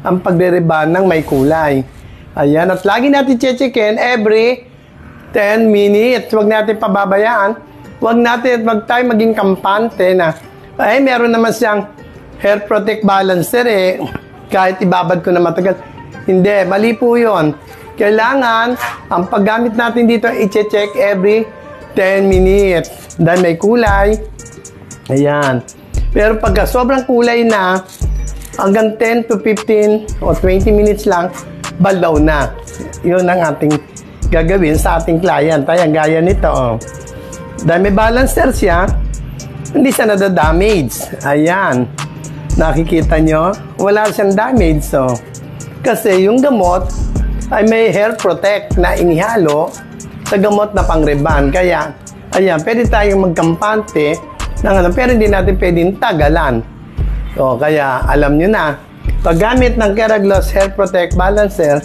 ang pagre-reban ng may kulay. Ayan, at lagi natin checkin every 10 minutes. Huwag natin pababayaan. Huwag tayo maging kampante na, ay, meron naman siyang hair protect balancer kahit ibabad ko na matagal. Hindi, mali po yun. Kailangan, ang paggamit natin dito, i-check every 10 minutes. Dahil may kulay. Ayan. Pero pagka sobrang kulay na, hanggang 10 to 15 o 20 minutes lang, baldaw na. Yun ang ating gagawin sa ating client. Ayan, gaya nito. Oh. Dahil may balancer siya, hindi siya nadadamage. Ayan. Nakikita nyo? Wala siyang damage. So, kasi yung gamot ay may hair protect na inihalo sa gamot na pang-reban. Kaya, ayan, pwede tayong magkampante ng ano, pero hindi natin pwedeng tagalan. So, kaya alam nyo na, paggamit ng Keraglos Hair Protect Balancer,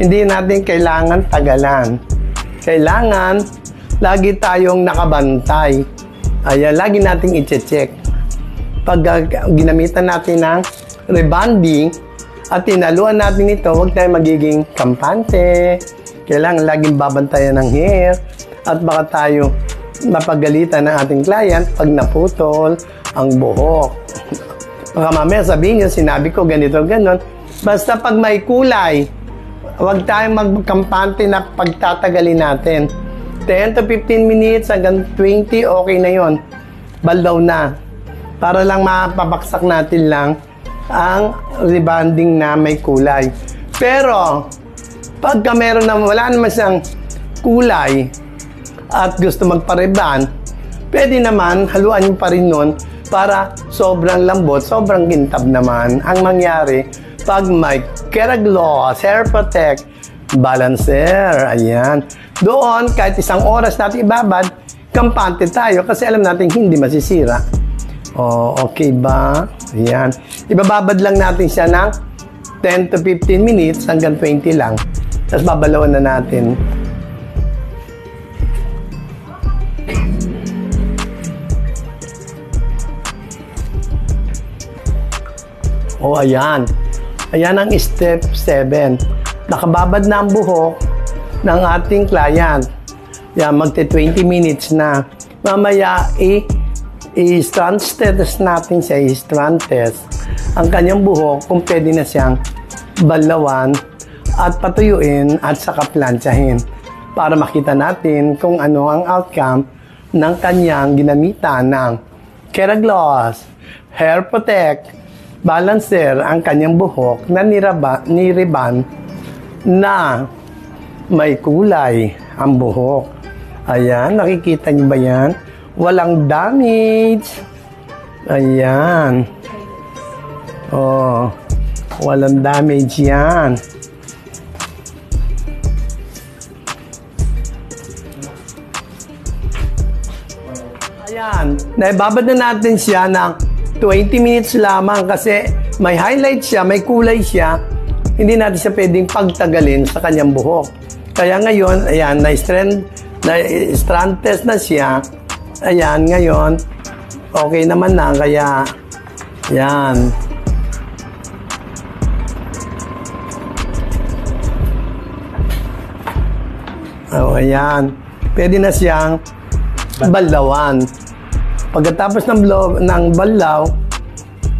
hindi natin kailangan tagalan. Kailangan, lagi tayong nakabantay. Ayan, lagi nating i-check. Pag ginamitan natin ng rebonding at tinaluan natin ito, huwag tayo magiging kampante. Kailangan laging babantayan ng hair at baka tayo mapagalitan ng ating client pag naputol ang buhok. Baka mamaya sabihin nyo, sinabi ko ganito, ganon. Basta pag may kulay, huwag tayong magkampante na pagtatagalin natin. 10 to 15 minutes hanggang 20, okay na yon. Baldaw na. Para lang mapabaksak natin lang ang rebonding na may kulay. Pero, pagka meron na, wala naman siyang kulay at gusto magpa-reban, pwede naman, haluan nyo pa rin nun para sobrang lambot, sobrang gintab naman ang mangyari pag may Keraglos Hair Protect Balancer. Ayan. Doon, kahit isang oras natin ibabad, kampante tayo kasi alam natin hindi masisira. Oh, okay ba? Ayan. Ibababad lang natin siya ng 10 to 15 minutes hanggang 20 lang. Tapos babalawan na natin. Oh, ayan. Ayan ang step 7. Nakababad na ang buhok ng ating client. Yan, magte 20 minutes na. Mamaya, i-strand test natin siya, i-strand test ang kanyang buhok kung pwede na siyang balawan at patuyuin at saka plantsahin para makita natin kung ano ang outcome ng kanyang ginamitan ng Keraglos Hair Protect Balancer ang kanyang buhok na nireban na may kulay ang buhok. Ayan, nakikita niyo ba yan? Walang damage. Ayan. Oh, walang damage yan. Ayan. Naibabad na natin siya ng 20 minutes lamang kasi may highlight siya, may kulay siya. Hindi natin siya pwedeng pagtagalin sa kanyang buhok. Kaya ngayon, ayan, na-strand test na siya. Ayan, ngayon, okay naman na, kaya, yan. Oh, ayan. Pwede na siyang balawan. Pagkatapos ng balaw,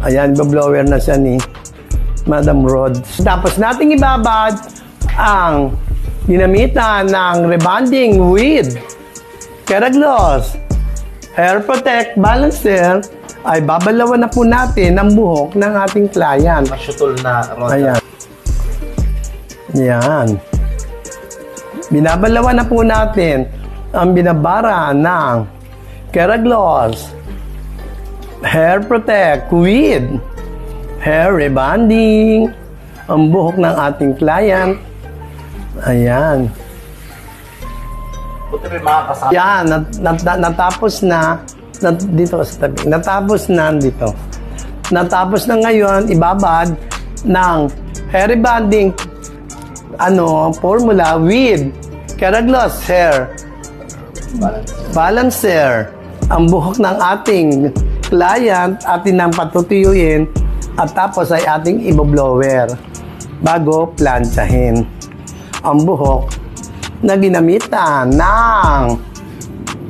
ayan, ibablower na siya ni Madam Rod. Tapos nating ibabad ang ginamitan ng rebonding with Keraglos Hair Protect Balancer ay babalawan na po natin ang buhok ng ating client. Masyutol na ronda. Ayan. Ayan. Binabalawan na po natin ang binabara ng Keraglos Hair Protect with Hair Rebonding ang buhok ng ating client. Ayan. Buti may mga kasama. Yan, natapos na, dito sa tabi, natapos na dito. Natapos na ngayon, ibabad ng hair rebonding formula with Keraglos Hair Balancer. Ang buhok ng ating client, atin nang patutuyuin at tapos ay ating iboblower. bago plantsahin ang buhok na ginamitan ng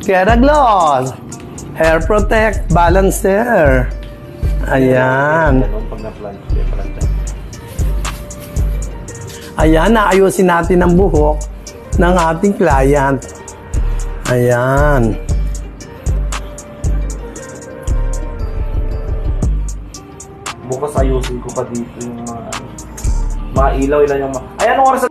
Keragloss Hair Protect Balancer. Ayan. Ayan, naayusin natin ang buhok ng ating client. Ayan. Bukas ayusin ko pa dito yung mga ilaw, ilan yung ay, anong oras